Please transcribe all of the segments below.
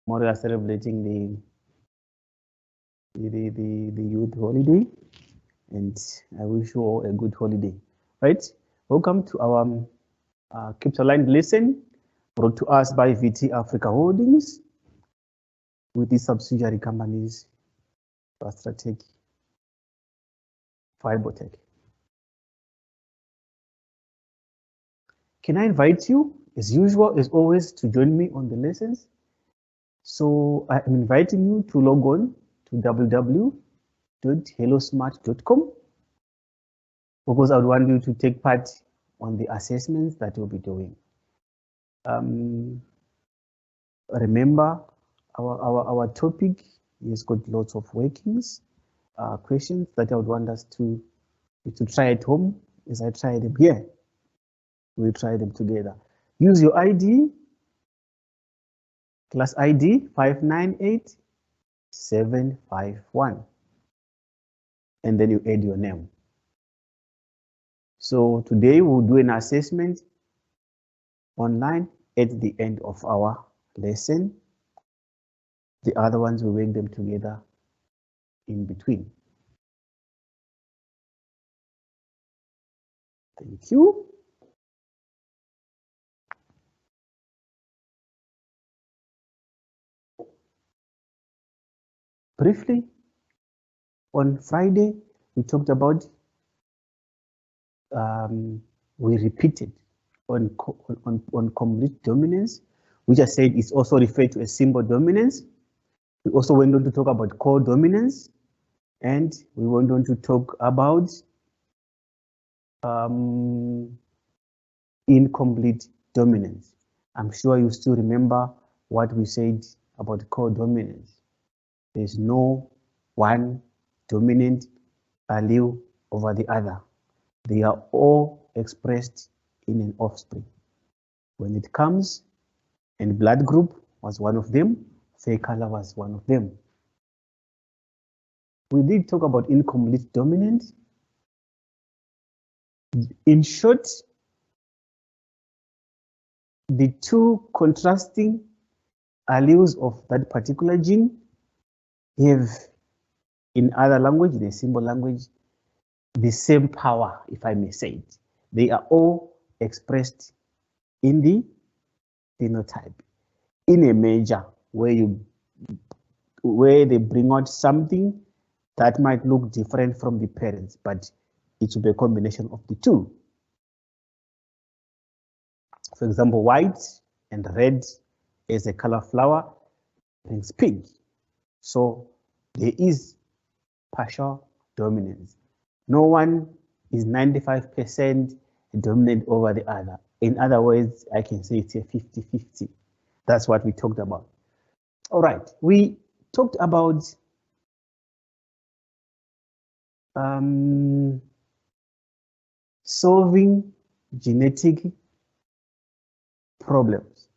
Tomorrow we are celebrating the youth holiday, and I wish you all a good holiday. Right? Welcome to our crypto-aligned lesson brought to us by VT Africa Holdings with the subsidiary companies Fastratech, Fibotech. Can I invite you, as usual, as always, to join me on the lessons? So I am inviting you to log on to www.hellosmart.com because I would want you to take part on the assessments that we'll be doing. Remember, our topic has got lots of workings, questions that I would want us to try at home as I try them here. We'll try them together. Use your ID, class ID 598751, and then you add your name. So today we'll do an assessment online at the end of our lesson. The other ones we work them together in between. Thank you. Briefly, on Friday, we talked about, we repeated on complete dominance, which I said is also referred to as symbol dominance. We also went on to talk about core dominance, and we went on to talk about incomplete dominance. I'm sure you still remember what we said about core dominance. There's no one dominant allele over the other. They are all expressed in an offspring. When it comes, and blood group was one of them, fair color was one of them. We did talk about incomplete dominance. In short, the two contrasting alleles of that particular gene have, in other language, the symbol language, the same power, if I may say it. They are all expressed in the phenotype in a measure where they bring out something that might look different from the parents, but it will be a combination of the two. For example, white and red as a color flower brings pink. So there is partial dominance. No one is 95% dominant over the other. In other words, I can say it's a 50-50. That's what we talked about. All right, we talked about solving genetic problems.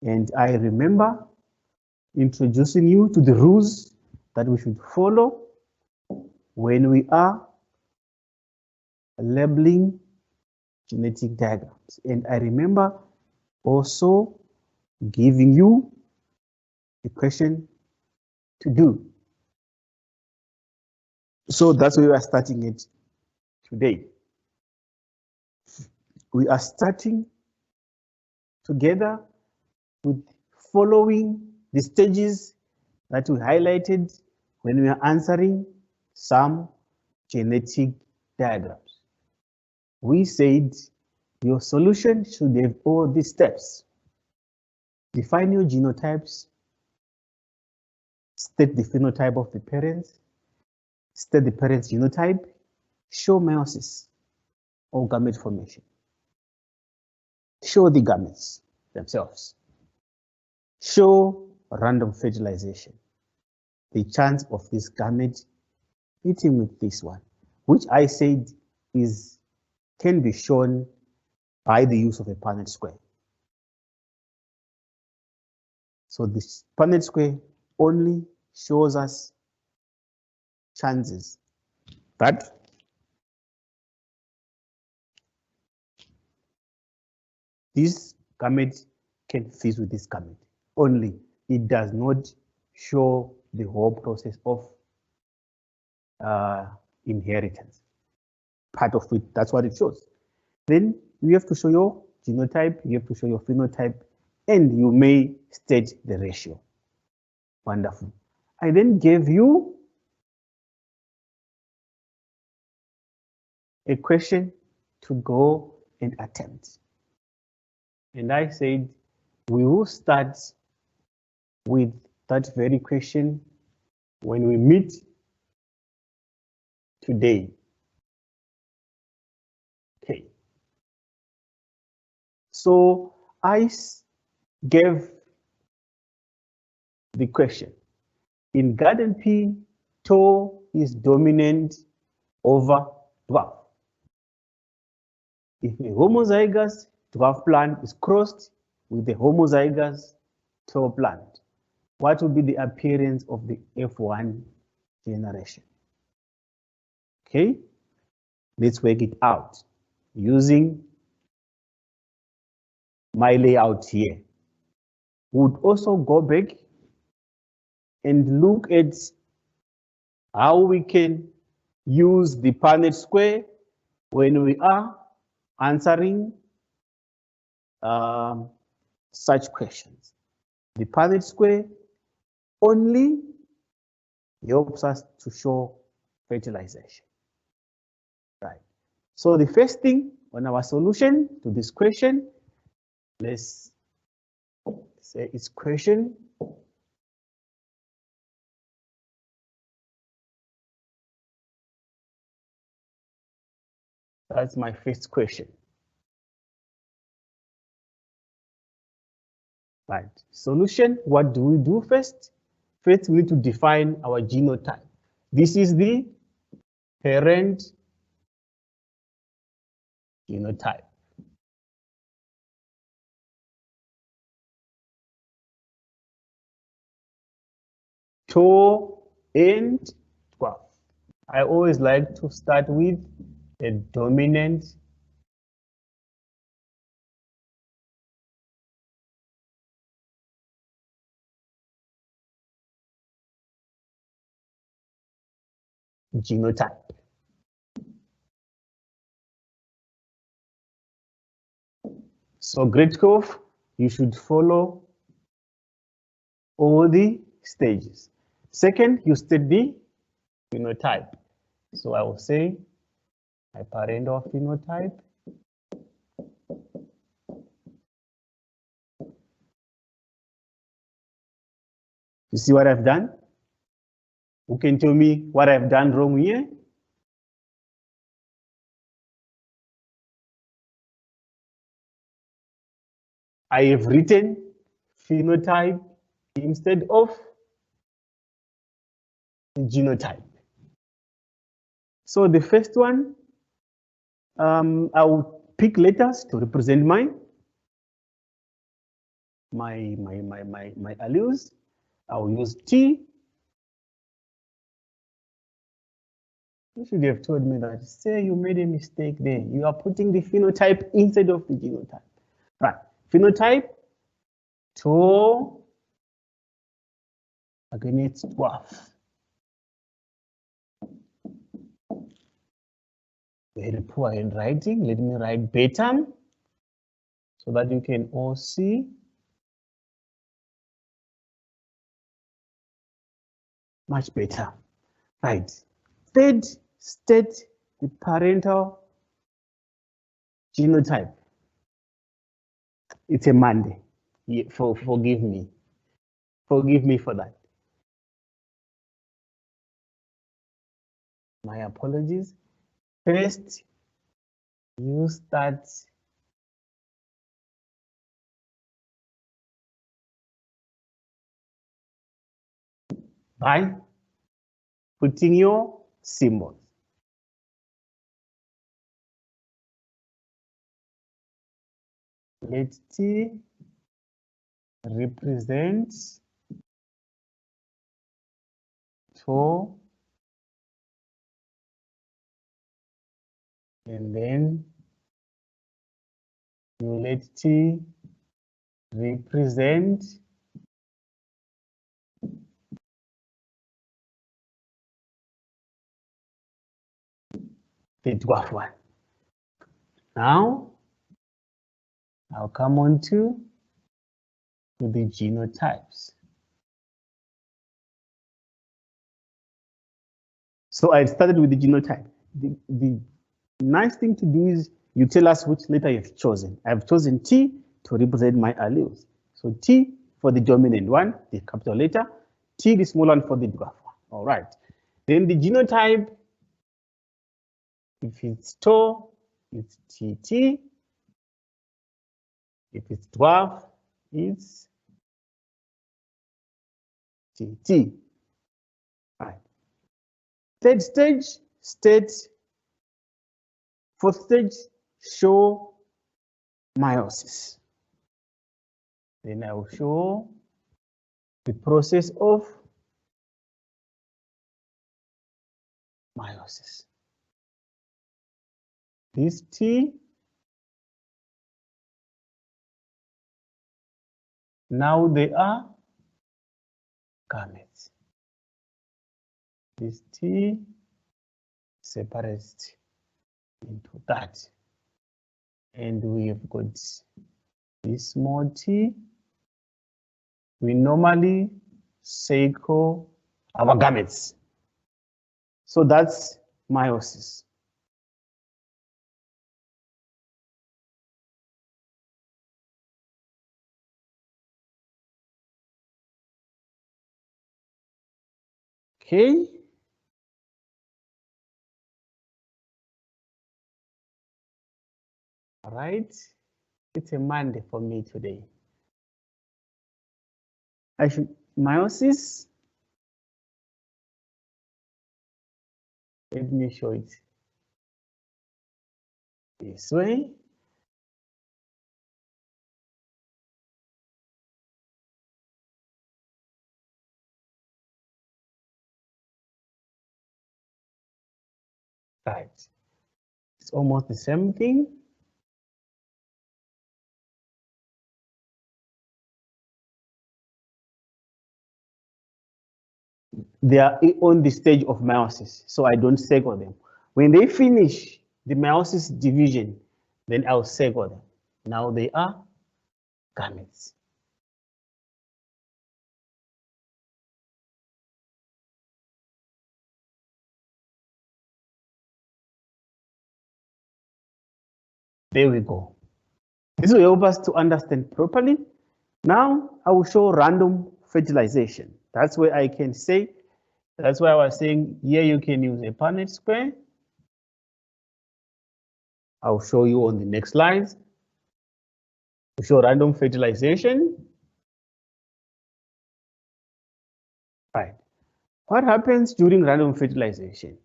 And I remember introducing you to the rules that we should follow when we are labeling genetic diagrams. And I remember also giving you a question to do. So that's where we are starting it today. We are starting together with following the stages that we highlighted when we are answering some genetic diagrams. We said your solution should have all these steps. Define your genotypes, state the phenotype of the parents, state the parent's genotype, show meiosis or gamete formation, show the gametes themselves, show random fertilization, the chance of this gamete meeting with this one, which I said can be shown by the use of a Punnett square. So this Punnett square only shows us chances that this gamete can fuse with this gamete. Only it does not show the whole process of inheritance. Part of it, that's what it shows. Then you have to show your genotype, you have to show your phenotype, and you may state the ratio. Wonderful. I then gave you a question to go and attempt. And I said, we will start with that very question when we meet today. Okay. So I gave the question. In garden P, tau is dominant over dwarf. If a homozygous dwarf plant is crossed with a homozygous tau plant, what will be the appearance of the F1 generation? Okay, let's work it out using my layout here. Would also go back and look at how we can use the Punnett square when we are answering such questions. The Punnett square only helps us to show fertilization. Right. So the first thing on our solution to this question, let's say it's question that's my first question. Right. Solution, what do we do first? First, we need to define our genotype. This is the parent genotype. Tau and dwarf. I always like to start with a dominant genotype. So grade curve, you should follow all the stages. Second, you state the phenotype. So I will say my parental phenotype. You see what I've done? Who can tell me what I've done wrong here? I have written phenotype instead of genotype. So the first one, I will pick letters to represent my alleles. I will use T. You should have told me that. Say you made a mistake there. You are putting the phenotype instead of the genotype. Right. Phenotype, tau against dwarf. Very poor handwriting. Let me write beta so that you can all see. Much better. Right. Third, state the parental genotype. It's a Monday. Yeah, forgive me. Forgive me for that. My apologies. First, you start by putting your symbols. Let T represent tau, and then you let T represent the dwarf one. Now, I'll come on to the genotypes. So I started with the genotype. The nice thing to do is you tell us which letter you've chosen. I've chosen T to represent my alleles. So T for the dominant one, the capital letter, T the small one for the dwarf one. All right. Then the genotype, if it's TO, it's TT. If it's dwarf, it's TT. Right. Third stage, state. Fourth stage, show meiosis. Then I will show the process of meiosis. This T, now they are gametes. This T separates into that. And we have got this small t. We normally cycle our gametes. So that's meiosis. Okay. All right. It's a Monday for me today. Meiosis. Let me show it this way. Right. It's almost the same thing. They are on the stage of meiosis, so I don't cycle them. When they finish the meiosis division, then I'll cycle them. Now they are gametes. There we go. This will help us to understand properly. Now I will show random fertilization. That's where I can say, that's why I was saying here you can use a Punnett square. I'll show you on the next slides. To show random fertilization. Right. What happens during random fertilization?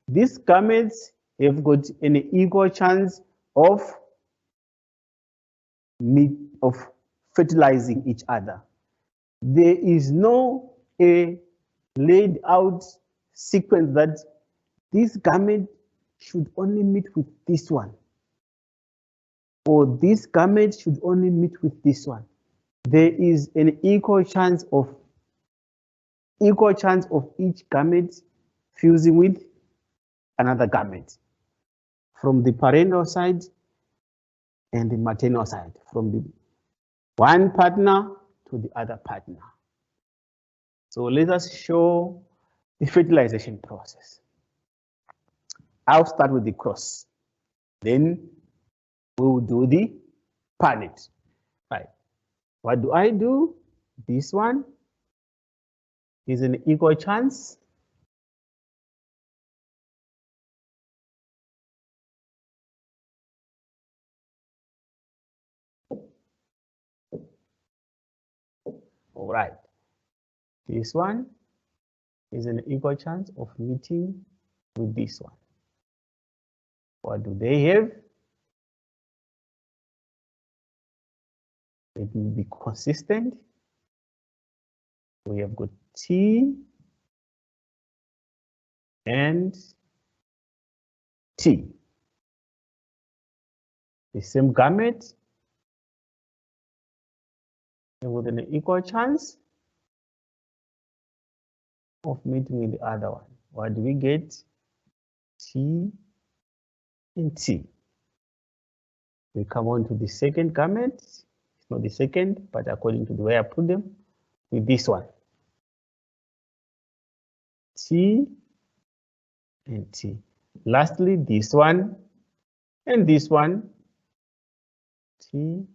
These gametes have got an equal chance of fertilizing each other. There is no laid out sequence that this gamete should only meet with this one, or this gamete should only meet with this one. There is an equal chance of each gamete fusing with another gamete from the parental side and the maternal side, from the one partner to the other partner. So let us show the fertilization process. I'll start with the cross. Then we will do the Punnett. Right. What do I do? This one is an equal chance. All right. This one is an equal chance of meeting with this one. What do they have? It will be consistent. We have got T and T. The same gamete with an equal chance of meeting with the other one. What do we get? T and T. We come on to the second comment. It's not the second, but according to the way I put them, with this one. T and T. Lastly, this one and this one, T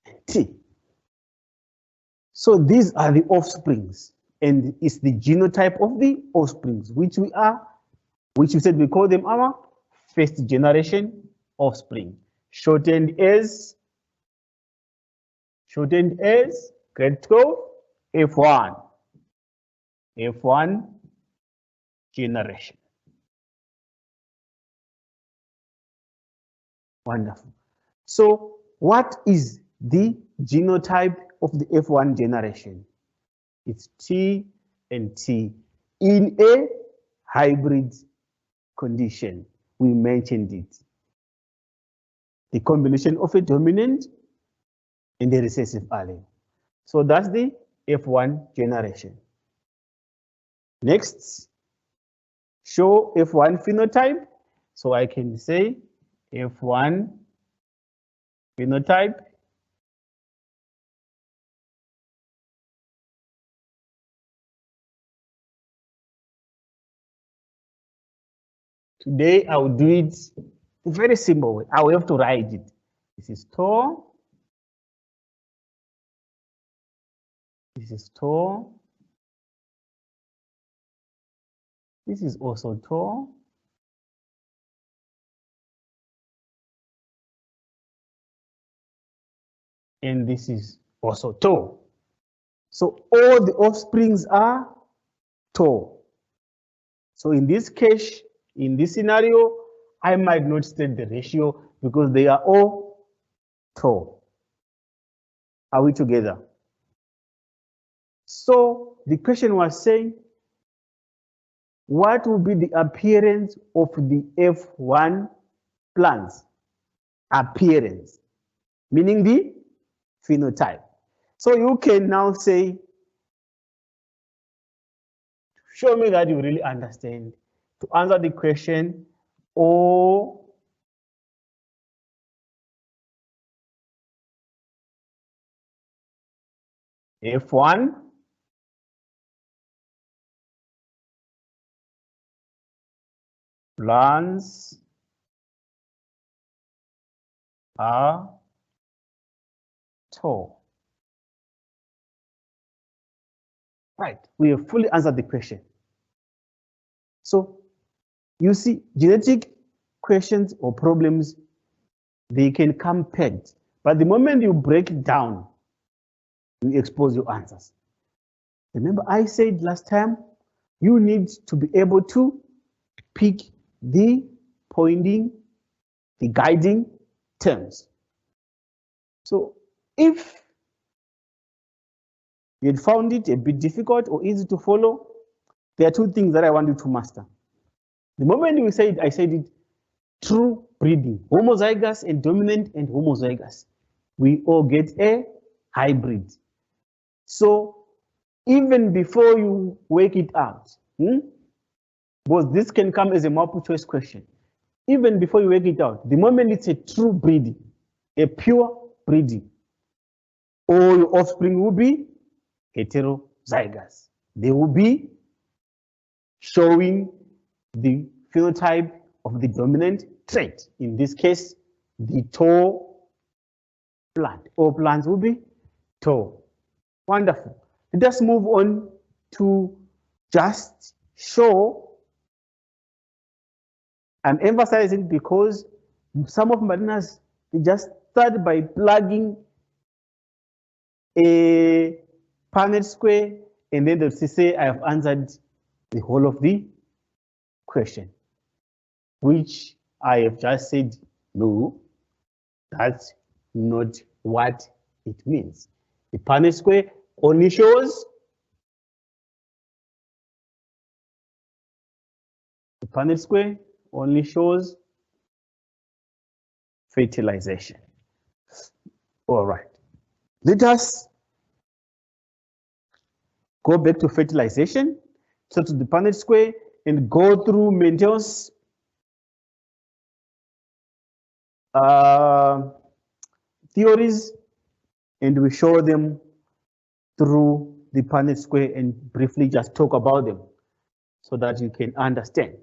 and T. So these are the offsprings, and it's the genotype of the offsprings, which we said we call them our first generation offspring, shortened as grade 12 F1. F1 generation. Wonderful. So what is the genotype of the F1 generation? It's T and T in a hybrid condition. We mentioned it. The combination of a dominant and a recessive allele. So that's the F1 generation. Next, show F1 phenotype. So I can say F1 phenotype today I will do it a very simple way. I will have to write it. This is tall. This is tall. This is also tall. And this is also tall. So all the offsprings are tall. So in this case, in this scenario, I might not state the ratio because they are all tall. Are we together? So the question was saying, what will be the appearance of the F1 plants? Appearance, meaning the phenotype. So you can now say, show me that you really understand. To answer the question, O F1 plants are tall. Right, we have fully answered the question. So you see, genetic questions or problems, they can come pegged, but the moment you break it down, you expose your answers. Remember, I said last time, you need to be able to pick the pointing, the guiding terms. So if you had found it a bit difficult or easy to follow, there are two things that I want you to master. The moment you said, I said it, true breeding, homozygous and dominant and homozygous. We all get a hybrid. So even before you work it out, because this can come as a multiple choice question, even before you work it out, the moment it's a true breeding, a pure breeding, all your offspring will be heterozygous. They will be showing the phenotype of the dominant trait. In this case, the tall plant. All plants will be tall. Wonderful. Let us move on to just show. I'm emphasizing because some of my learners, they just start by plugging a Punnett square and then they'll say I have answered the whole of the question, which I have just said, no, that's not what it means. The Punnett square only shows fertilization. All right. Let us go back to fertilization. So to the Punnett square and go through Mendel's theories, and we show them through the Punnett square and briefly just talk about them so that you can understand.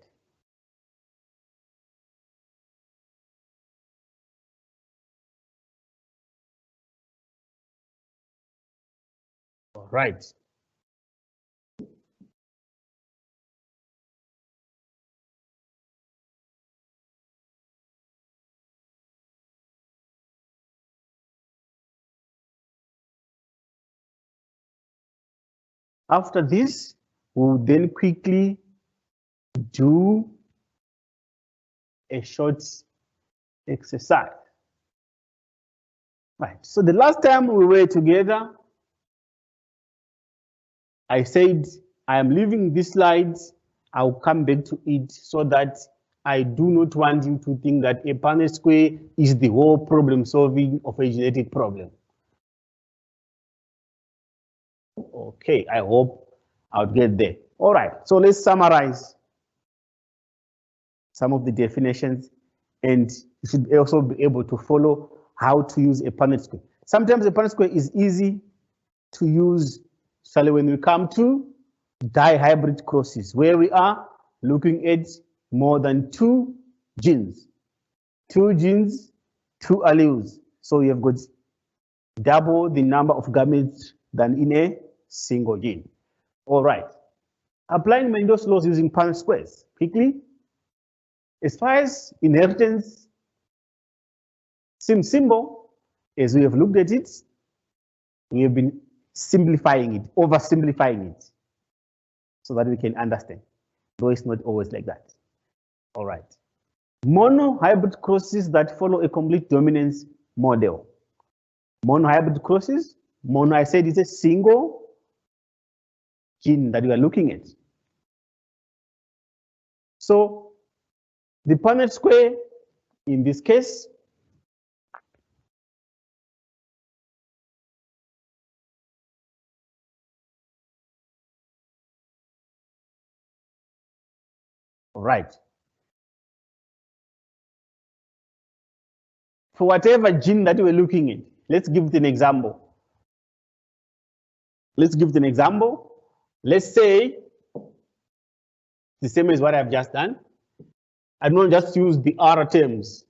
All right. After this, we'll then quickly do a short exercise. Right. So the last time we were together, I said I am leaving these slides. I'll come back to it so that I do not want you to think that a Punnett square is the whole problem solving of a genetic problem. Okay, I hope I'll get there. All right, so let's summarize some of the definitions, and you should also be able to follow how to use a Punnett square. Sometimes a Punnett square is easy to use, especially when we come to dihybrid crosses, where we are looking at more than two genes, two alleles. So you have got double the number of gametes than in a single gene. All right. Applying Mendel's laws using Punnett squares. Quickly, as far as inheritance seems simple, as we have looked at it, we have been simplifying it, oversimplifying it, so that we can understand, though it's not always like that. All right. Monohybrid crosses that follow a complete dominance model. Monohybrid crosses, mono I said is a single gene that we are looking at. So the Punnett square in this case right. For whatever gene that we're looking at, let's give it an example. Let's give it an example. Let's say the same as what I've just done. I don't just use the R terms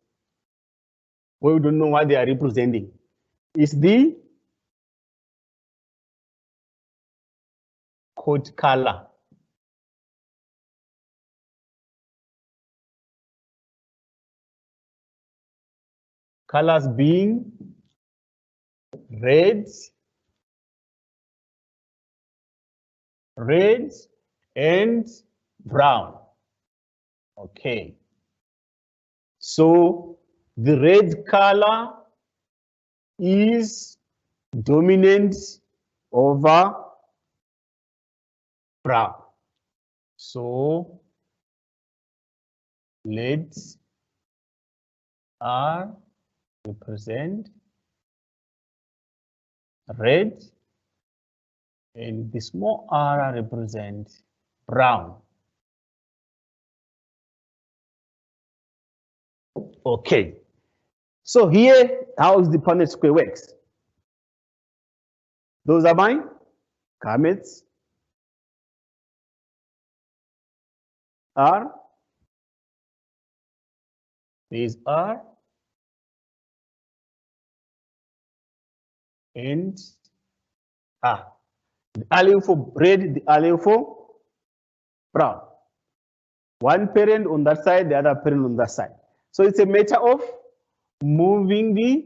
where we don't know what they are representing. It's the coat color. Colors being red, and brown. Okay. So the red color is dominant over brown. So let R represent red and the small r represent brown. Okay. So here, how is the Punnett square works? Those are my gametes. R. These are and R. The allele for red, the allele for brown. One parent on that side, the other parent on that side. So it's a matter of moving the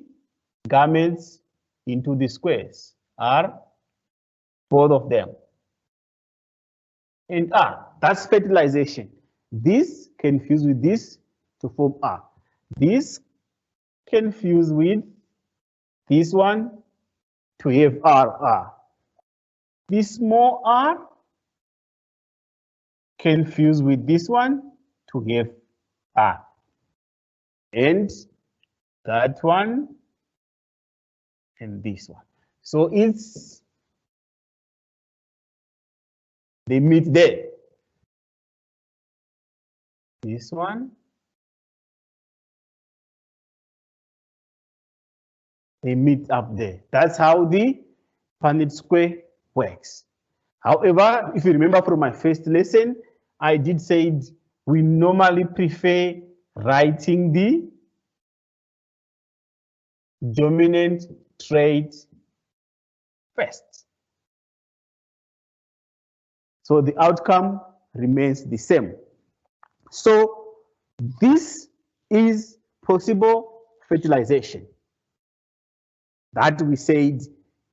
gametes into the squares, R, both of them. And R, that's fertilization. This can fuse with this to form R. This can fuse with this one to have R. This small r can fuse with this one to have R. And that one and this one. So it's they meet there. This one They meet up there. That's how the Punnett square works. However, if you remember from my first lesson, I did say we normally prefer writing the dominant trait first. So the outcome remains the same. So this is possible fertilization that we said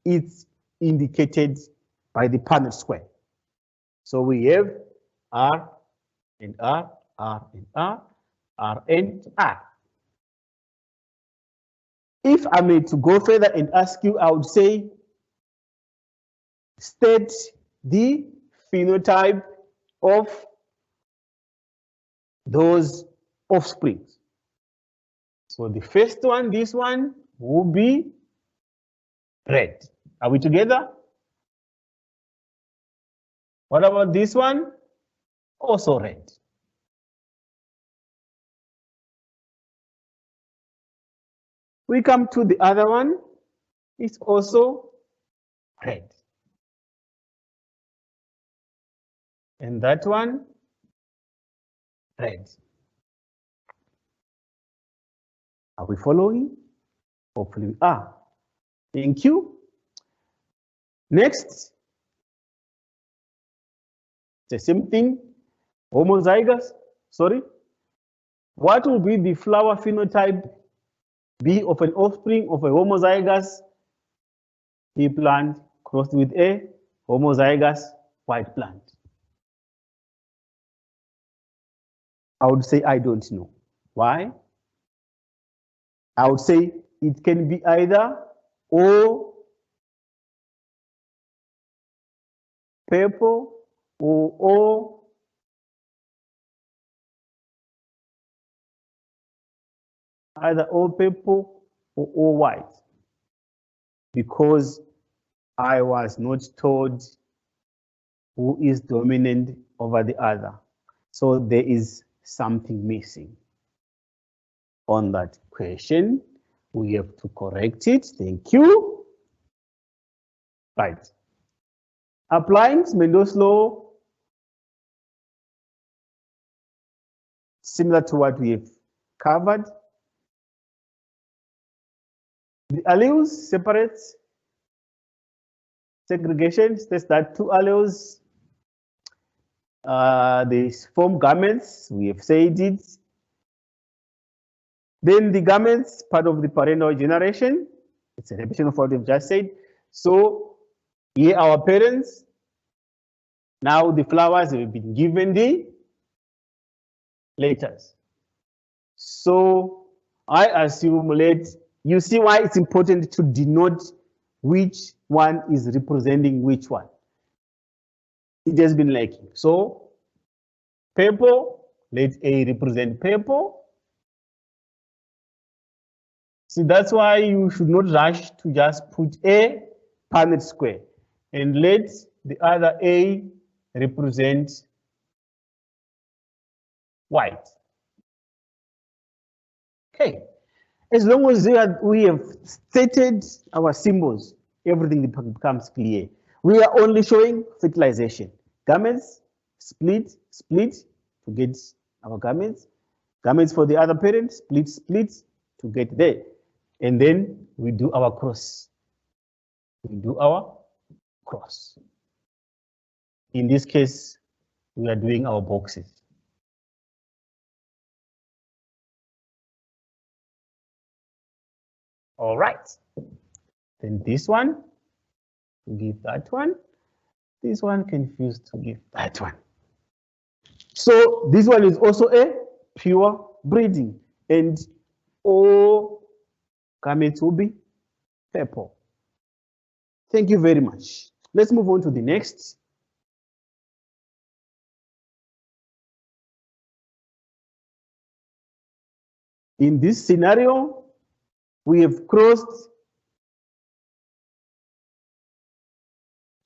it's indicated by the Punnett square. So we have R and R, R and R, R and R. If I may to go further and ask you, I would say state the phenotype of those offspring. So the first one, this one, will be red. Are we together? What about this one? Also red. We come to the other one, it's also red. And that one, red. Are we following? Hopefully we are. Thank you. Next, the same thing, homozygous, sorry. What will be the flower phenotype be of an offspring of a homozygous pea plant crossed with a homozygous white plant? I would say I don't know. Why? I would say it can be either or purple or either all purple or all white, because I was not told who is dominant over the other. So there is something missing on that question. We have to correct it. Thank you. Right. Applying Mendel's law, similar to what we have covered. The alleles separates segregation states that two alleles they form gametes. We have said it. Then the gametes, part of the parental generation. It's a repetition of what we've just said. So here our parents. Now the flowers have been given the letters. So I assimilate. You see why it's important to denote which one is representing which one. It has been lacking. So purple, let A represent purple. See, that's why you should not rush to just put a Punnett square and let the other A represent white. Okay. As long as we have stated our symbols, everything becomes clear. We are only showing fertilization. Gametes, split to get our gametes. Gametes for the other parent, split to get there. And then we do our cross. We do our cross. In this case, we are doing our boxes. All right. Then this one, give that one. This one confused to give that one. So this one is also a pure breeding, and all gametes will be purple. Thank you very much. Let's move on to the next. In this scenario, we have crossed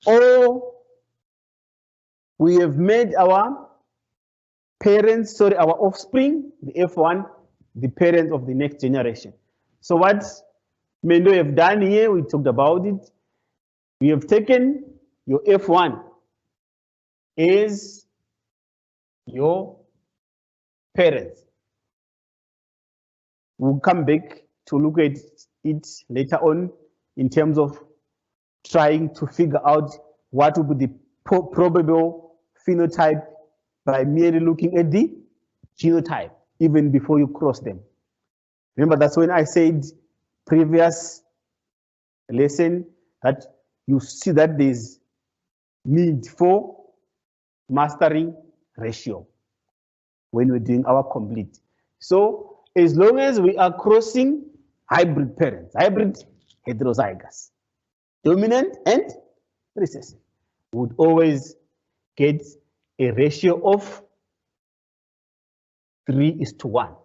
or we have made our parents, sorry, our offspring, the F1, the parent of the next generation. So what Mendo have done here, we talked about it. We have taken your F1 as your parents. We'll come back to look at it later on in terms of trying to figure out what would be the probable phenotype by merely looking at the genotype, even before you cross them. Remember, that's when I said previous lesson that you see that there's need for mastering ratio when we're doing our complete. So as long as we are crossing hybrid parents, hybrid heterozygous, dominant and recessive, we would always get a ratio of 3:1.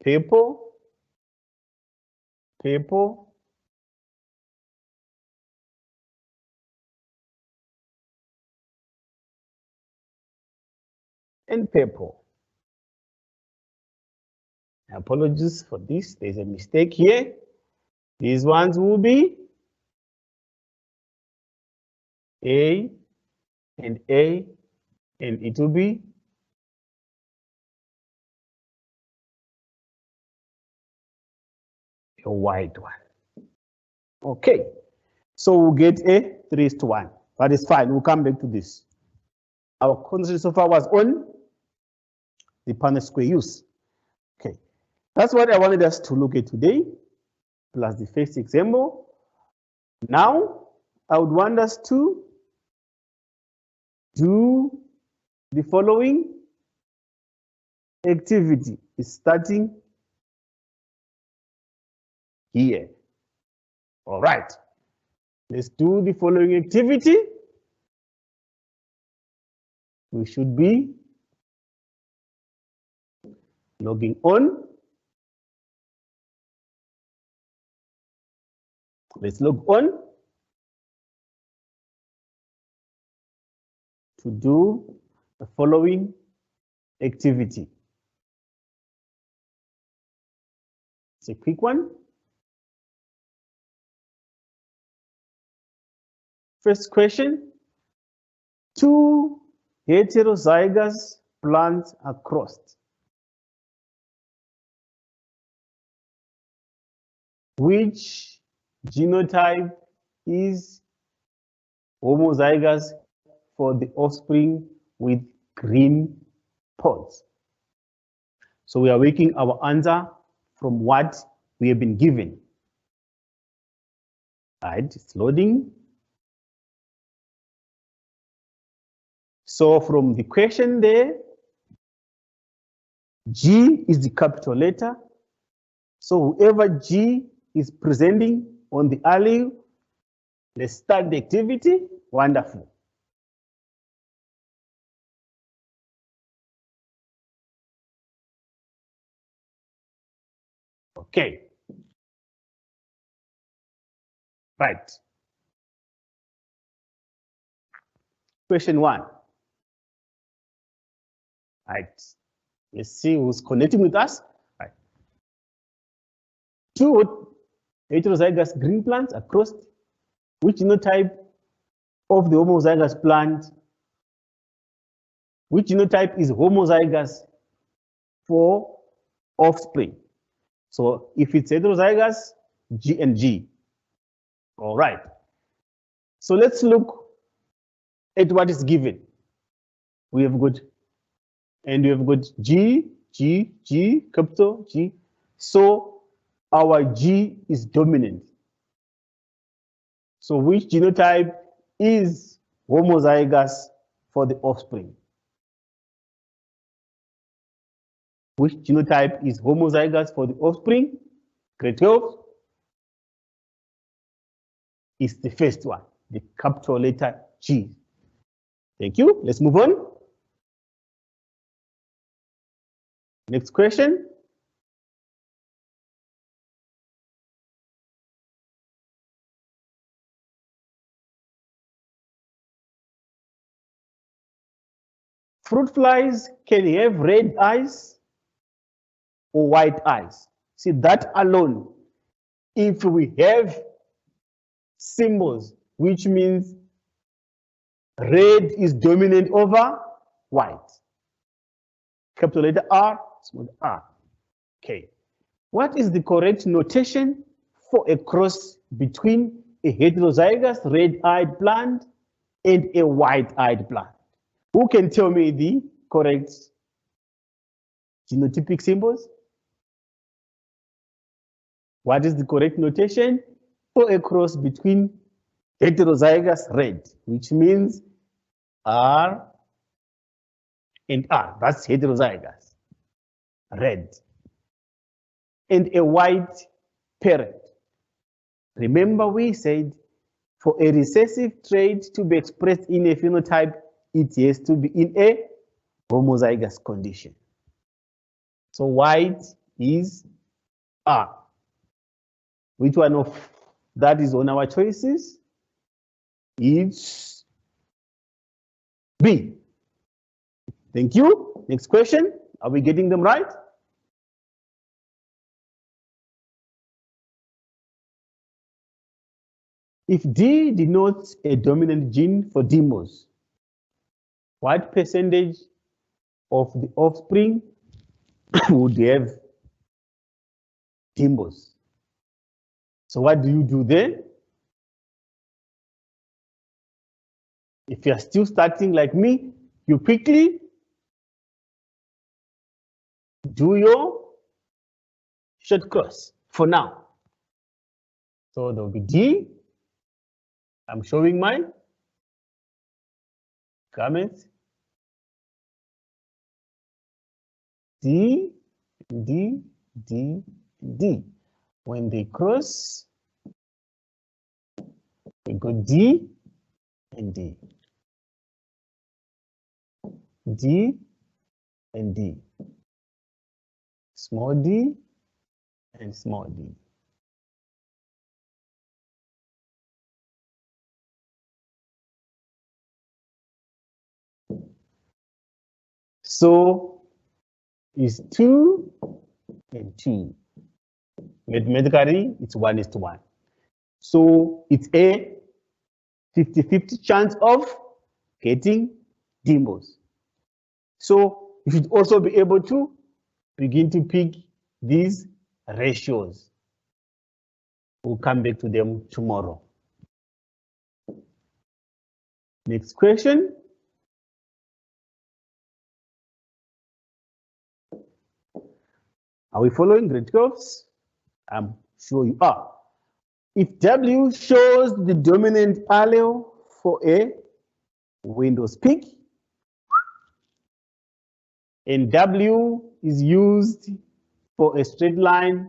People, and people. Apologies for this, there's a mistake here. These ones will be A and A, and it will be a white one. Okay, so we'll get a 3:1, but it's fine, we'll come back to this. Our concentration so far was on the Punnett square use. Okay, that's what I wanted us to look at today, plus the first example. Now, I would want us to do the following activity. It's starting here. All right, let's do the following activity. We should be logging on. Let's log on to do the following activity. It's a quick one. First question, 2 heterozygous plants are crossed. Which genotype is homozygous for the offspring with green pods? So we are making our answer from what we have been given. All right, it's loading. So from the question there, G is the capital letter. So whoever G is presenting on the allele, let's start the activity. Wonderful. Okay. Right. Question 1. Right. Let's see who's connecting with us. Right. 2 heterozygous green plants are crossed. Which genotype of the homozygous plant? Which genotype is homozygous for offspring? So if it's heterozygous, G and G. All right. So let's look at what is given. We have got, and we have got G, G, G, capital G. So our G is dominant. So which genotype is homozygous for the offspring? Which genotype is homozygous for the offspring? Grade 12 is the first one, the capital letter G. Thank you. Let's move on. Next question. Fruit flies can have red eyes or white eyes. See, that alone, if we have symbols, which means red is dominant over white. Capital letter R, small r. Okay. What is the correct notation for a cross between a heterozygous red-eyed plant and a white-eyed plant? Who can tell me the correct genotypic symbols? What is the correct notation for a cross between heterozygous red, which means R and R, that's heterozygous red, and a white parent? Remember, we said for a recessive trait to be expressed in a phenotype, it has to be in a homozygous condition. So white is R. Which one of that is on our choices? It's B. Thank you. Next question. Are we getting them right? If D denotes a dominant gene for DMOS, what percentage of the offspring would have DMOS? So what do you do then? If you're still starting like me, you quickly do your short cross for now. So there will be D. I'm showing my comments. D, D, D, D. When they cross, we go D and D. D and D. Small d and small d. So it's 2 and 2. Mathematically, it's 1:1. So it's a 50-50 chance of getting DMOS. So you should also be able to begin to pick these ratios. We'll come back to them tomorrow. Next question. Are we following grade 12s? I'm sure you are. If W shows the dominant allele for a Windows peak, and W is used for a straight line,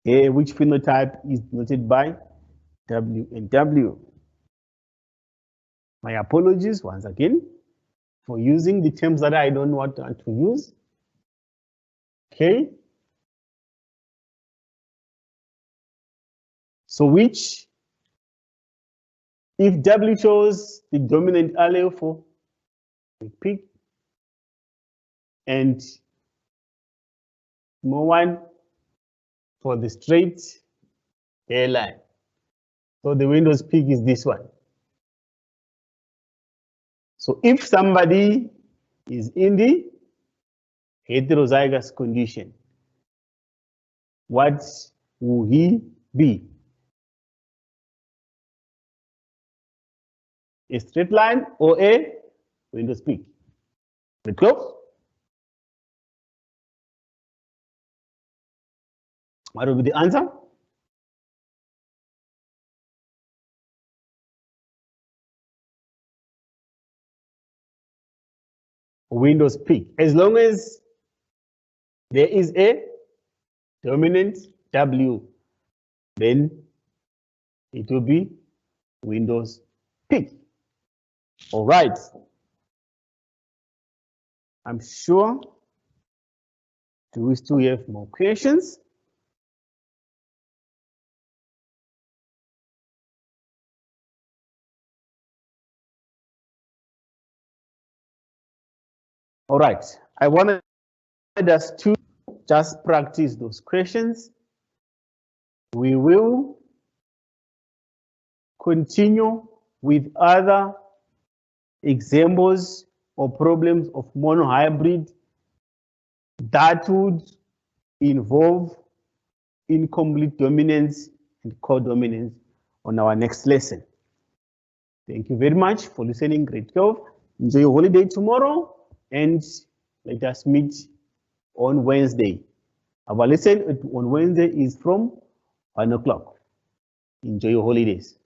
which phenotype is denoted by W and W? My apologies once again for using the terms that I don't want to use. Okay. So which, if W shows the dominant allele for the peak and small one for the straight hairline. So the Windows peak is this one. So if somebody is in the heterozygous condition, what will he be? A straight line or a Windows peak? Very close. What will be the answer? Windows peak. As long as there is a dominant W, then it will be Windows peak. All right. I'm sure. Do we still have more questions? All right, I wanted us to just practice those questions. We will continue with other examples or problems of monohybrid that would involve incomplete dominance and codominance on our next lesson. Thank you very much for listening, grade 12. Enjoy your holiday tomorrow, and let us meet on Wednesday. Our lesson on Wednesday is from 1 o'clock. Enjoy your holidays.